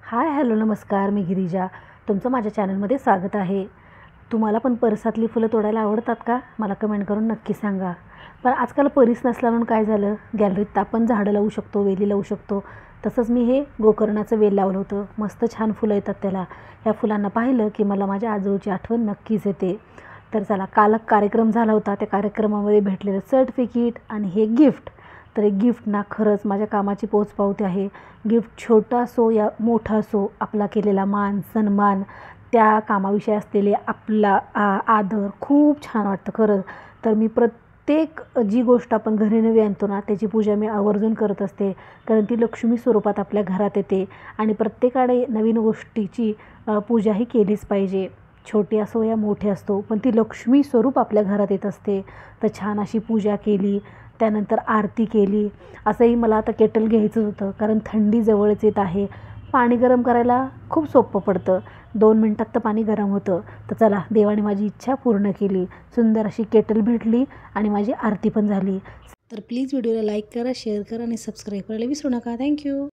Hi hello नमस्कार, मी गिरिजा. तुमचं माझ्या चॅनलमध्ये स्वागत आहे. तुम्हाला पण परिसातली फुलं तोडायला आवडतात का? मला कमेंट करून नक्की सांगा. पण आजकाल परिस नसला म्हणून काय झालं, गॅलरीत आपण झाडं लावू शकतो, वेली लावू शकतो. तसंच मी हे गोकर्णाचं वेल लावलं होतं. मस्त छान फुलं येतात त्याला. ह्या फुलांना पाहिलं की मला माझ्या आजोळची आठवण नक्कीच येते. तर चला, काल कार्यक्रम झाला होता. त्या कार्यक्रमामध्ये भेटलेलं सर्टिफिकेट आणि हे गिफ्ट, तर एक गिफ्ट ना खरंच माझ्या कामाची पोचपावती आहे. गिफ्ट छोटा असो या मोठा असो, आपला केलेला मान सन्मान, त्या कामाविषयी असलेले आपला आदर खूप छान वाटतं खरंच. तर मी प्रत्येक जी गोष्ट आपण घरी नवी आणतो ना, त्याची पूजा मी आवर्जून करत असते. कारण ती लक्ष्मी स्वरूपात आपल्या घरात येते आणि प्रत्येकाने नवीन गोष्टीची पूजाही केलीच पाहिजे. छोटी असो या मोठी असतो, पण ती लक्ष्मी स्वरूप आपल्या घरात येत असते. तर छान अशी पूजा केली, त्यानंतर आरती केली. असंही मला आता केटल घ्यायचं होतं, कारण थंडी जवळच येत आहे. पाणी गरम करायला खूप सोपं पडतं, 2 मिनटात तर पाणी गरम होतं. तर चला, देवाने माझी इच्छा पूर्ण केली. सुंदर अशी केटल भेटली आणि माझी आरती पण झाली. तर प्लीज व्हिडिओला लाईक करा, शेअर करा आणि सबस्क्राईब करायला विसरू नका. थँक्यू.